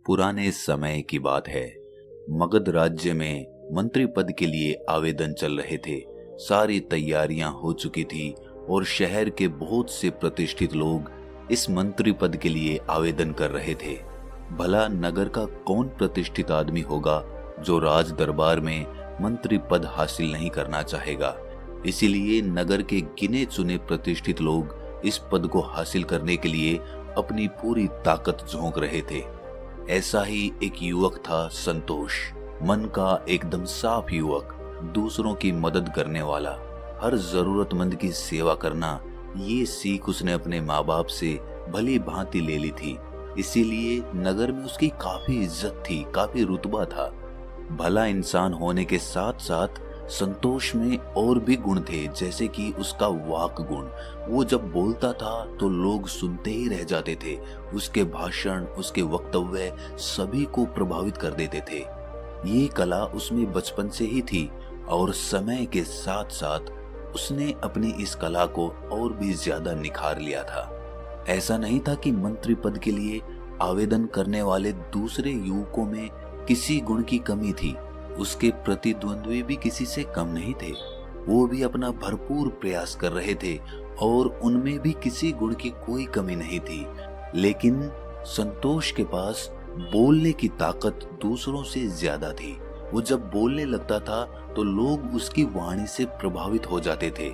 पुराने समय की बात है। मगध राज्य में मंत्री पद के लिए आवेदन चल रहे थे। सारी तैयारियां हो चुकी थी और शहर के बहुत से प्रतिष्ठित लोग इस मंत्री पद के लिए आवेदन कर रहे थे। भला नगर का कौन प्रतिष्ठित आदमी होगा जो राज दरबार में मंत्री पद हासिल नहीं करना चाहेगा। इसीलिए नगर के गिने चुने प्रतिष्ठित लोग इस पद को हासिल करने के लिए अपनी पूरी ताकत झोंक रहे थे। ऐसा ही एक युवक था संतोष, मन का एकदम साफ युवक, दूसरों की मदद करने वाला, हर जरूरतमंद की सेवा करना, ये सीख उसने अपने माँ बाप से भली भांति ले ली थी। इसीलिए नगर में उसकी काफी इज्जत थी, काफी रुतबा था। भला इंसान होने के साथ साथ संतोष में और भी गुण थे, जैसे कि उसका वाक गुण। वो जब बोलता था तो लोग सुनते ही रह जाते थे। उसके भाषण, उसके वक्तव्य सभी को प्रभावित कर देते थे। ये कला उसमें बचपन से ही थी और समय के साथ साथ उसने अपनी इस कला को और भी ज्यादा निखार लिया था। ऐसा नहीं था कि मंत्री पद के लिए आवेदन करने वाले दूसरे युवकों में किसी गुण की कमी थी। उसके प्रतिद्वंद्वी भी किसी से कम नहीं थे। वो भी अपना भरपूर प्रयास कर रहे थे और उनमें भी किसी गुण की कोई कमी नहीं थी। लेकिन संतोष के पास बोलने की ताकत दूसरों से ज्यादा थी। वो जब बोलने लगता था तो लोग उसकी वाणी से प्रभावित हो जाते थे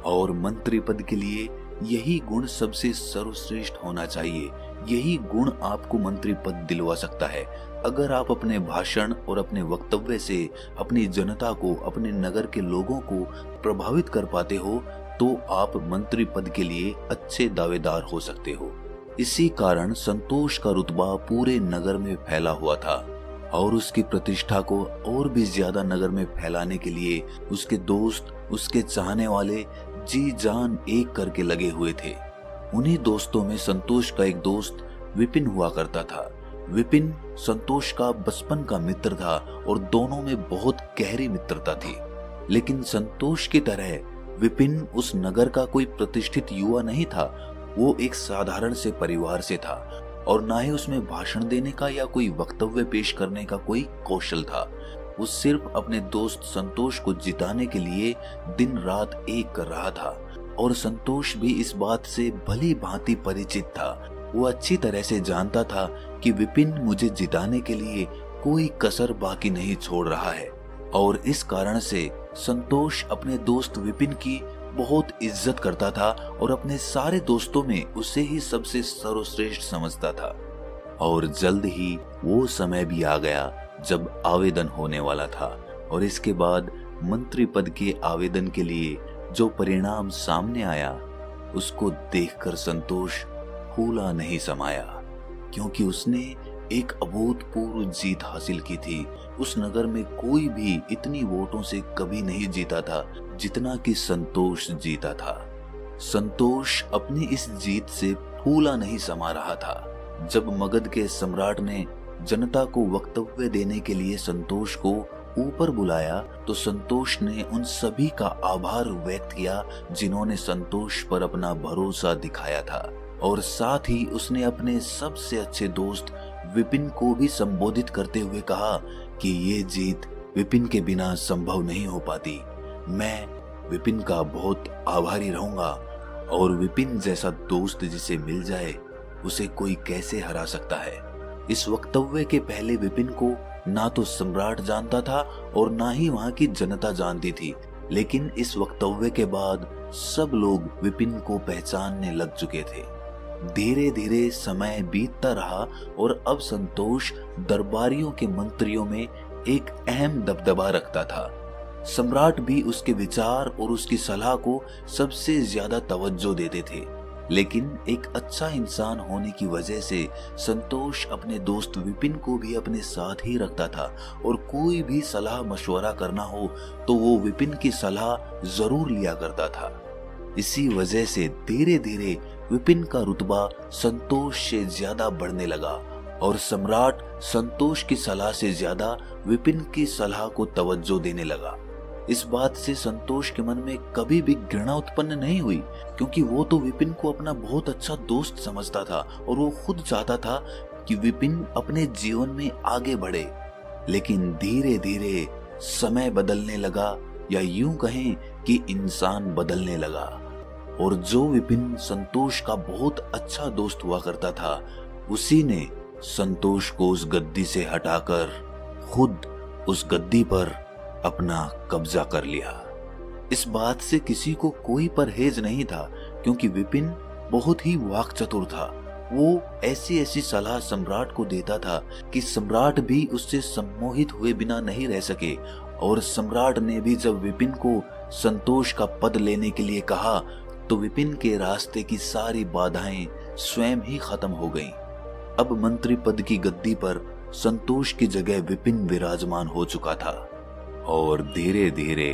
और मंत्री पद के लिए यही गुण सबसे सर्वश्रेष्ठ होना चाहिए। यही गुण आपको मंत्री पद दिलवा सकता है। अगर आप अपने भाषण और अपने वक्तव्य से अपनी जनता को, अपने नगर के लोगों को प्रभावित कर पाते हो तो आप मंत्री पद के लिए अच्छे दावेदार हो सकते हो। इसी कारण संतोष का रुतबा पूरे नगर में फैला हुआ था और उसकी प्रतिष्ठा को और भी ज्यादा नगर में फैलाने के लिए उसके दोस्त, उसके चाहने वाले जी जान एक करके लगे हुए थे। उन्हीं दोस्तों में संतोष का एक दोस्त विपिन हुआ करता था। विपिन संतोष का बचपन का मित्र था और दोनों में बहुत गहरी मित्रता थी। लेकिन संतोष की तरह विपिन उस नगर का कोई प्रतिष्ठित युवा नहीं था। वो एक साधारण से परिवार से था और ना ही उसमें भाषण देने का या कोई वक्तव्य पेश करने का कोई कौशल था। वो सिर्फ अपने दोस्त संतोष को जिताने के लिए दिन रात एक कर रहा था और संतोष भी इस बात से भली भांति परिचित था। वो अच्छी तरह से जानता था कि विपिन मुझे जिताने के लिए कोई कसर बाकी नहीं छोड़ रहा है और इस कारण से संतोष अपने दोस्त विपिन की बहुत इज्जत करता था और अपने सारे दोस्तों में उसे ही सबसे सर्वश्रेष्ठ समझता था। और जल्द ही वो समय भी आ गया जब आवेदन होने वाला था और इसके बाद मंत्री पद के आवेदन के लिए जो परिणाम सामने आया उसको देखकर संतोष फूला नहीं समाया, क्योंकि उसने एक अभूतपूर्व जीत हासिल की थी। उस नगर में कोई भी इतनी वोटों से कभी नहीं जीता था जितना कि संतोष जीता था। संतोष अपनी इस जीत से फूला नहीं समा रहा था। जब मगध के सम्राट ने जनता को वक्तव्य देने के लिए संतोष को ऊपर बुलाया तो संतोष ने उन सभी का आभार व्यक्त किया जिन्होंने संतोष पर अपना भरोसा दिखाया था और साथ ही उसने अपने सबसे अच्छे दोस्त विपिन को भी संबोधित करते हुए कहा कि ये जीत विपिन के बिना संभव नहीं हो पाती। मैं विपिन का बहुत आभारी रहूंगा और विपिन जैसा दोस्त जिसे मिल जाए उसे कोई कैसे हरा सकता है। इस वक्तव्य के पहले विपिन को ना तो सम्राट जानता था और ना ही वहां की जनता जानती थी, लेकिन इस वक्तव्य के बाद सब लोग विपिन को पहचानने लग चुके थे। धीरे धीरे समय बीतता रहा और अब संतोष दरबारियों के मंत्रियों में एक अहम दबदबा रखता था। सम्राट भी उसके विचार और उसकी सलाह को सबसे ज्यादा तवज्जो देते थे। लेकिन एक अच्छा इंसान होने की वजह से संतोष अपने दोस्त विपिन को भी अपने साथ ही रखता था और कोई भी सलाह मशवरा करना हो तो वो विपिन की सलाह जरूर लिया करता था। इसी वजह से धीरे धीरे विपिन का रुतबा संतोष से ज्यादा बढ़ने लगा और सम्राट संतोष की सलाह से ज्यादा विपिन की सलाह को तवज्जो देने लगा। इस बात से संतोष के मन में कभी भी घृणा उत्पन्न नहीं हुई, क्योंकि वो तो विपिन को अपना बहुत अच्छा दोस्त समझता था और वो खुद चाहता था कि विपिन अपने जीवन में आगे बढ़े, लेकिन धीरे धीरे समय बदलने लगा, या यूं कहें कि इंसान बदलने लगा। और जो विपिन संतोष का बहुत अच्छा दोस्त हुआ करता था, उसी ने संतोष को उस गद्दी से हटाकर खुद उस गद्दी पर अपना कब्जा कर लिया। इस बात से किसी को कोई परहेज नहीं था, क्योंकि विपिन बहुत ही वाक्चतुर था। वो ऐसी ऐसी सलाह सम्राट को देता था कि सम्राट भी उससे सम्मोहित हुए बिना नहीं रह सके। और सम्राट ने भी जब विपिन को संतोष का पद लेने के लिए कहा, तो विपिन के रास्ते की सारी बाधाएं स्वयं ही खत्म हो गईं। अब मंत्री पद की गद्दी पर संतोष की जगह विपिन विराजमान हो चुका था। और धीरे धीरे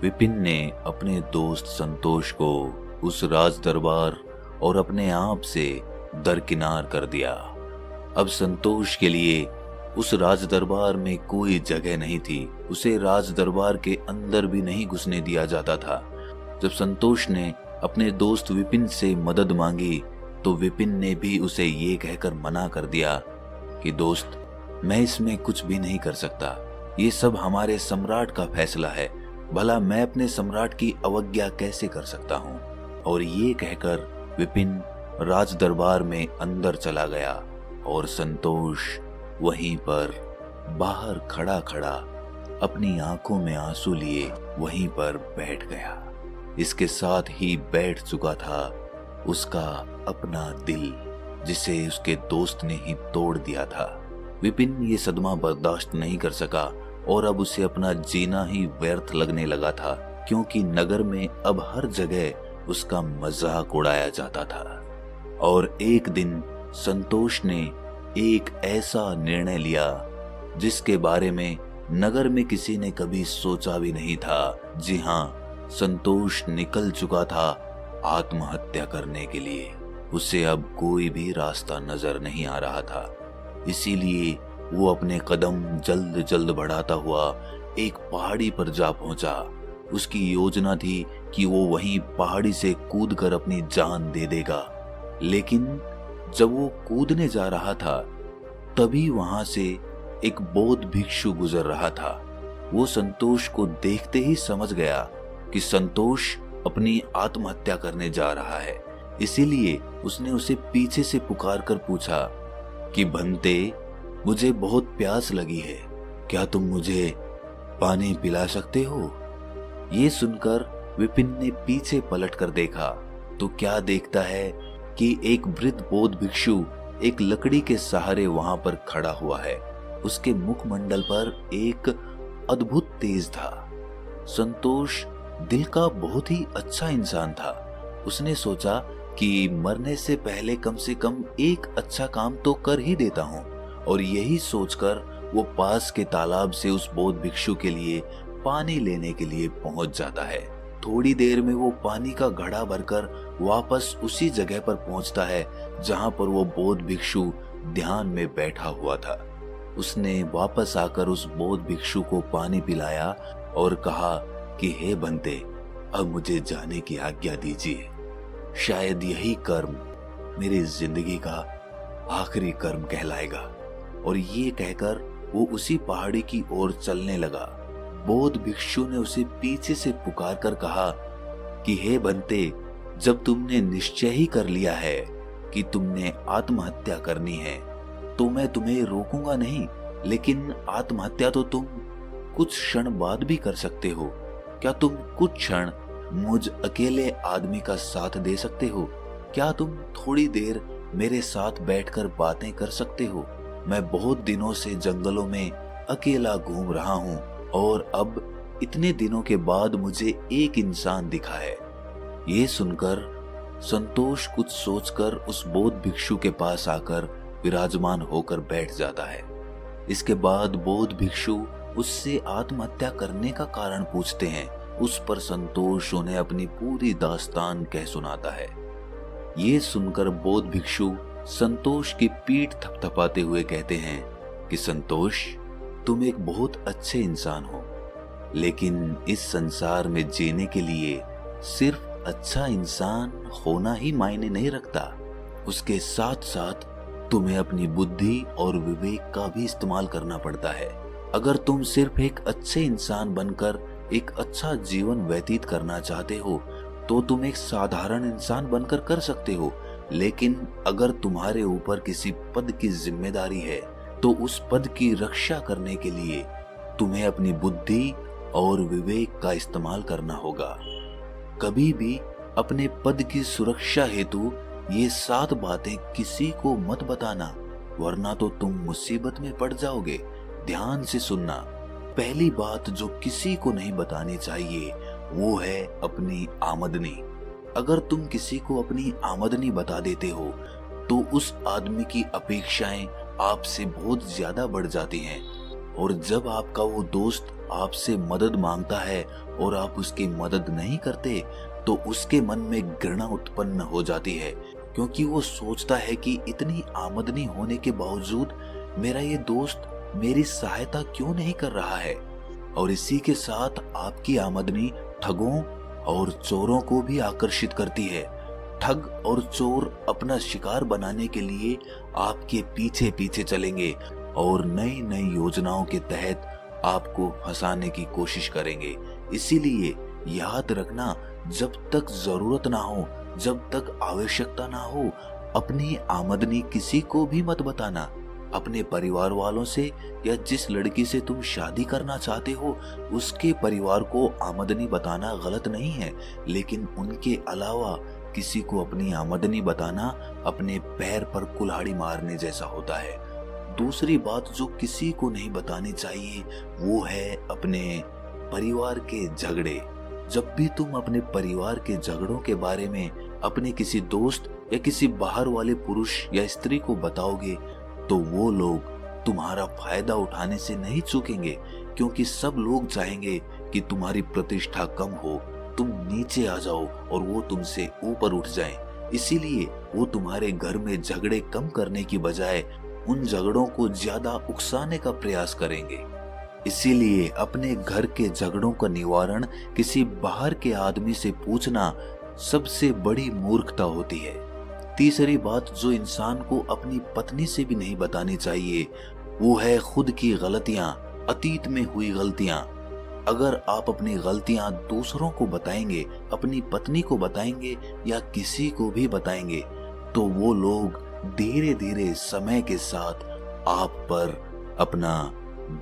विपिन ने अपने दोस्त संतोष को उस राज दरबार और अपने आप से दरकिनार कर दिया। अब संतोष के लिए उस राज दरबार में कोई जगह नहीं थी। उसे राज दरबार के अंदर भी नहीं घुसने दिया जाता था। जब संतोष ने अपने दोस्त विपिन से मदद मांगी, तो विपिन ने भी उसे ये कहकर मना कर दिया कि दोस्त, मैं इसमें कुछ भी नहीं कर सकता। ये सब हमारे सम्राट का फैसला है। भला मैं अपने सम्राट की अवज्ञा कैसे कर सकता हूँ। और ये कहकर विपिन राज दरबार में अंदर चला गया और संतोष वहीं पर बाहर खड़ा खड़ा अपनी आंखों में आंसू लिए वहीं पर बैठ गया। इसके साथ ही बैठ चुका था उसका अपना दिल, जिसे उसके दोस्त ने ही तोड़ दिया था। विपिन ये सदमा बर्दाश्त नहीं कर सका और अब उसे अपना जीना ही व्यर्थ लगने लगा था, क्योंकि नगर में अब हर जगह उसका मजाक उड़ाया जाता था। और एक दिन संतोष ने एक ऐसा निर्णय लिया जिसके बारे में नगर में किसी ने कभी सोचा भी नहीं था। जी हाँ, संतोष निकल चुका था आत्महत्या करने के लिए। उसे अब कोई भी रास्ता नजर नहीं आ रहा था। इसीलिए वो अपने कदम जल्द जल्द बढ़ाता हुआ एक पहाड़ी पर जा पहुंचा। उसकी योजना थी कि वो वहीं पहाड़ी से कूदकर अपनी जान दे देगा। लेकिन जब वो कूदने जा रहा था, तभी वहां से एक बौद्ध भिक्षु गुजर रहा था। वो संतोष को देखते ही समझ गया कि संतोष अपनी आत्महत्या करने जा रहा है। इसीलिए उसने उसे पीछे से पुकार कर पूछा कि बंते, मुझे बहुत प्यास लगी है, क्या तुम मुझे पानी पिला सकते हो? ये सुनकर विपिन ने पीछे पलट कर देखा तो क्या देखता है कि एक वृद्ध बौद्ध भिक्षु एक लकड़ी के सहारे वहां पर खड़ा हुआ है। उसके मुखमंडल पर एक अद्भुत तेज था। संतोष दिल का बहुत ही अच्छा इंसान था। उसने सोचा कि मरने से पहले कम से कम एक अच्छा काम तो कर ही देता हूँ। और यही सोचकर वो पास के तालाब से उस बौद्ध भिक्षु के लिए पानी लेने के लिए पहुंच जाता है। थोड़ी देर में वो पानी का घड़ा भरकर वापस उसी जगह पर पहुंचता है जहां पर वो बौद्ध भिक्षु ध्यान में बैठा हुआ था। उसने वापस आकर उस बौद्ध भिक्षु को पानी पिलाया और कहा कि हे बंते, अब मुझे जाने की आज्ञा दीजिए। शायद यही कर्म मेरी जिंदगी का आखिरी कर्म कहलाएगा। और ये कहकर वो उसी पहाड़ी की ओर चलने लगा। बौद्ध भिक्षु ने उसे पीछे से पुकार कर कहा कि हे बंते, जब तुमने निश्चय ही कर लिया है कि तुमने आत्महत्या करनी है, तो मैं तुम्हें रोकूंगा नहीं। लेकिन आत्महत्या तो तुम कुछ क्षण बाद भी कर सकते हो। क्या तुम कुछ क्षण मुझ अकेले आदमी का साथ दे सकते हो? क्या तुम थोड़ी देर मेरे साथ बैठकर बातें कर सकते हो? मैं बहुत दिनों से जंगलों में अकेला घूम रहा हूँ और अब इतने दिनों के बाद मुझे एक इंसान दिखा है। ये सुनकर संतोष कुछ सोचकर उस बौद्ध भिक्षु के पास आकर विराजमान होकर बैठ जाता है। इसके बाद बौद्ध भिक्षु उससे आत्महत्या करने का कारण पूछते हैं। उस पर संतोष उन्हें अपनी पूरी दास्तान कह सुनाता है। ये सुनकर बौद्ध भिक्षु संतोष की पीठ थपथपाते हुए कहते हैं कि संतोष, तुम एक बहुत अच्छे इंसान हो, लेकिन इस संसार में जीने के लिए सिर्फ अच्छा इंसान होना ही मायने नहीं रखता। उसके साथ साथ तुम्हें अपनी बुद्धि और विवेक का भी इस्तेमाल करना पड़ता है। अगर तुम सिर्फ एक अच्छे इंसान बनकर एक अच्छा जीवन व्यतीत करना चाहते हो तो तुम एक साधारण इंसान बनकर कर सकते हो, लेकिन अगर तुम्हारे ऊपर किसी पद की जिम्मेदारी है तो उस पद की रक्षा करने के लिए तुम्हें अपनी बुद्धि और विवेक का इस्तेमाल करना होगा। कभी भी अपने पद की सुरक्षा हेतु ये 7 बातें किसी को मत बताना, वरना तो तुम मुसीबत में पड़ जाओगे। ध्यान से सुनना। पहली बात जो किसी को नहीं बतानी चाहिए वो है अपनी आमदनी। अगर तुम किसी को अपनी आमदनी बता देते हो तो उस आदमी की अपेक्षाएं आपसे बहुत ज्यादा बढ़ जाती हैं, और जब आपका वो दोस्त आपसे मदद मांगता है और आप उसकी मदद नहीं करते तो उसके मन में घृणा उत्पन्न हो जाती है, क्योंकि वो सोचता है कि इतनी आमदनी होने के बावजूद मेरा ये दोस्त मेरी सहायता क्यों नहीं कर रहा है। और इसी के साथ आपकी आमदनी ठगों और चोरों को भी आकर्षित करती है। ठग और चोर अपना शिकार बनाने के लिए आपके पीछे पीछे चलेंगे और नई नई योजनाओं के तहत आपको फंसाने की कोशिश करेंगे। इसीलिए याद रखना, जब तक जरूरत ना हो, जब तक आवश्यकता ना हो, अपनी आमदनी किसी को भी मत बताना। अपने परिवार वालों से या जिस लड़की से तुम शादी करना चाहते हो उसके परिवार को आमदनी बताना गलत नहीं है, लेकिन उनके अलावा किसी को अपनी आमदनी बताना अपने पैर पर कुल्हाड़ी मारने जैसा होता है। दूसरी बात जो किसी को नहीं बतानी चाहिए वो है अपने परिवार के झगड़े। जब भी तुम अपने परिवार के झगड़ों के बारे में अपने किसी दोस्त या किसी बाहर वाले पुरुष या स्त्री को बताओगे तो वो लोग तुम्हारा फायदा उठाने से नहीं चूकेंगे, क्योंकि सब लोग चाहेंगे कि तुम्हारी प्रतिष्ठा कम हो, तुम नीचे आ जाओ और वो तुमसे ऊपर उठ जाएं। इसीलिए वो तुम्हारे घर में झगड़े कम करने की बजाय उन झगड़ों को ज्यादा उकसाने का प्रयास करेंगे। इसीलिए अपने घर के झगड़ों का निवारण किसी बाहर के आदमी से पूछना सबसे बड़ी मूर्खता होती है। तीसरी बात जो इंसान को अपनी पत्नी से भी नहीं बतानी चाहिए वो है खुद की गलतियां, अतीत में हुई गलतियां। अगर आप अपनी गलतियां दूसरों को बताएंगे, अपनी पत्नी को बताएंगे या किसी को भी बताएंगे तो वो लोग धीरे धीरे समय के साथ आप पर अपना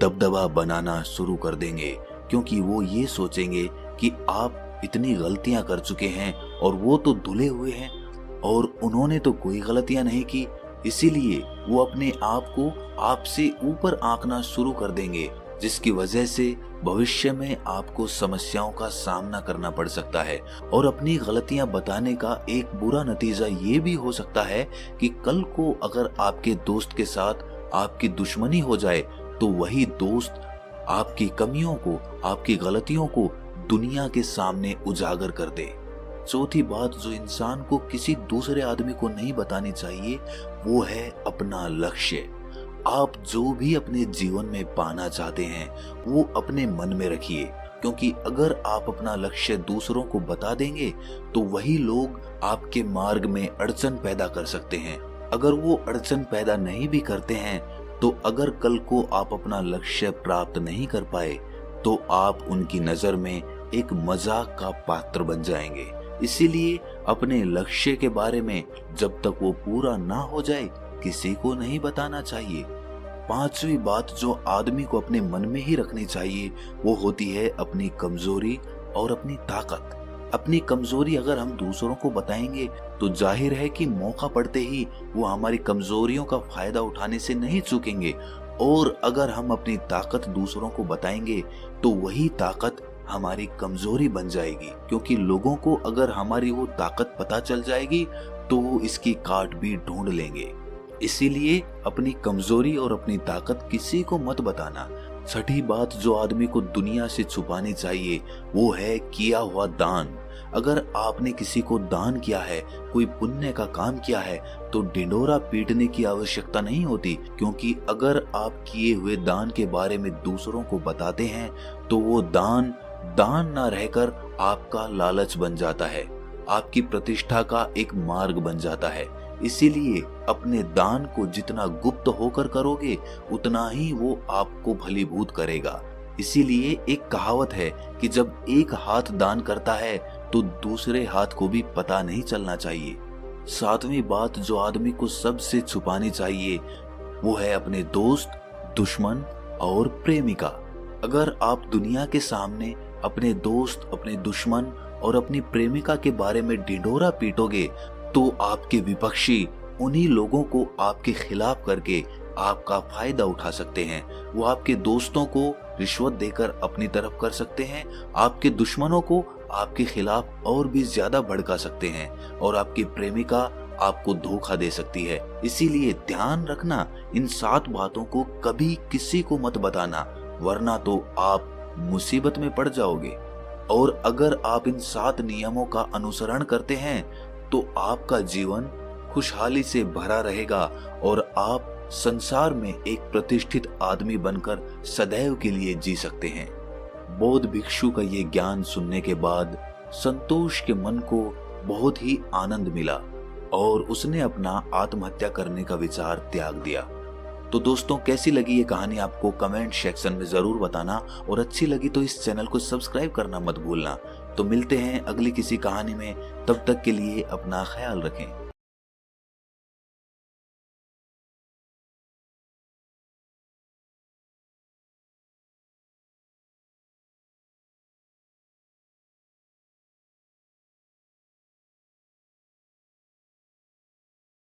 दबदबा बनाना शुरू कर देंगे, क्योंकि वो ये सोचेंगे कि आप इतनी गलतियां कर चुके हैं और वो तो धुले हुए हैं और उन्होंने तो कोई गलतियां नहीं की। इसीलिए वो अपने आप को आपसे ऊपर आंकना शुरू कर देंगे, जिसकी वजह से भविष्य में आपको समस्याओं का सामना करना पड़ सकता है। और अपनी गलतियां बताने का एक बुरा नतीजा ये भी हो सकता है कि कल को अगर आपके दोस्त के साथ आपकी दुश्मनी हो जाए तो वही दोस्त आपकी कमियों को, आपकी गलतियों को दुनिया के सामने उजागर कर दे। चौथी बात जो इंसान को किसी दूसरे आदमी को नहीं बतानी चाहिए वो है अपना लक्ष्य। आप जो भी अपने जीवन में पाना चाहते हैं वो अपने मन में रखिए, क्योंकि अगर आप अपना लक्ष्य दूसरों को बता देंगे तो वही लोग आपके मार्ग में अड़चन पैदा कर सकते हैं। अगर वो अड़चन पैदा नहीं भी करते हैं तो अगर कल को आप अपना लक्ष्य प्राप्त नहीं कर पाए तो आप उनकी नजर में एक मजाक का पात्र बन जाएंगे। इसीलिए अपने लक्ष्य के बारे में जब तक वो पूरा ना हो जाए किसी को नहीं बताना चाहिए। पांचवी बात जो आदमी को अपने मन में ही रखनी चाहिए वो होती है अपनी कमजोरी और अपनी ताकत। अपनी कमजोरी अगर हम दूसरों को बताएंगे तो जाहिर है कि मौका पड़ते ही वो हमारी कमजोरियों का फायदा उठाने से नहीं चूकेंगे, और अगर हम अपनी ताकत दूसरों को बताएंगे तो वही ताकत हमारी कमजोरी बन जाएगी, क्योंकि लोगों को अगर हमारी वो ताकत पता चल जाएगी तो वो इसकी काट भी ढूंढ लेंगे। इसीलिए अपनी कमजोरी और अपनी ताकत किसी को मत बताना। छठी बात जो आदमी को दुनिया से छुपानी चाहिए वो है किया हुआ दान। अगर आपने किसी को दान किया है, कोई पुण्य का काम किया है तो ढिंढोरा पीटने की आवश्यकता नहीं होती, क्योंकि अगर आप किए हुए दान के बारे में दूसरों को बताते हैं तो वो दान ना रहकर आपका लालच बन जाता है, आपकी प्रतिष्ठा का एक मार्ग बन जाता है। इसीलिए अपने दान को जितना गुप्त होकर करोगे उतना ही वो आपको भलीभूत करेगा। इसीलिए एक कहावत है कि जब एक हाथ दान करता है तो दूसरे हाथ को भी पता नहीं चलना चाहिए। सातवीं बात जो आदमी को सबसे छुपानी चाहिए वो है अपने दोस्त, दुश्मन और प्रेमिका। अगर आप दुनिया के सामने अपने दोस्त, अपने दुश्मन और अपनी प्रेमिका के बारे में ढिंढोरा पीटोगे तो आपके विपक्षी उन्हीं लोगों को आपके खिलाफ करके आपका फायदा उठा सकते हैं। वो आपके दोस्तों को रिश्वत देकर अपनी तरफ कर सकते हैं, आपके दुश्मनों को आपके खिलाफ और भी ज्यादा भड़का सकते हैं और आपकी प्रेमिका आपको धोखा दे सकती है। इसीलिए ध्यान रखना, इन 7 बातों को कभी किसी को मत बताना, वरना तो आप मुसीबत में पड़ जाओगे। और अगर आप इन 7 नियमों का अनुसरण करते हैं तो आपका जीवन खुशहाली से भरा रहेगा और आप संसार में एक प्रतिष्ठित आदमी बनकर सदैव के लिए जी सकते हैं। बौद्ध भिक्षु का ये ज्ञान सुनने के बाद संतोष के मन को बहुत ही आनंद मिला और उसने अपना आत्महत्या करने का विचार त्याग दिया। तो दोस्तों, कैसी लगी ये कहानी आपको कमेंट सेक्शन में जरूर बताना और अच्छी लगी तो इस चैनल को सब्सक्राइब करना मत भूलना। तो मिलते हैं अगली किसी कहानी में, तब तक के लिए अपना ख्याल रखें।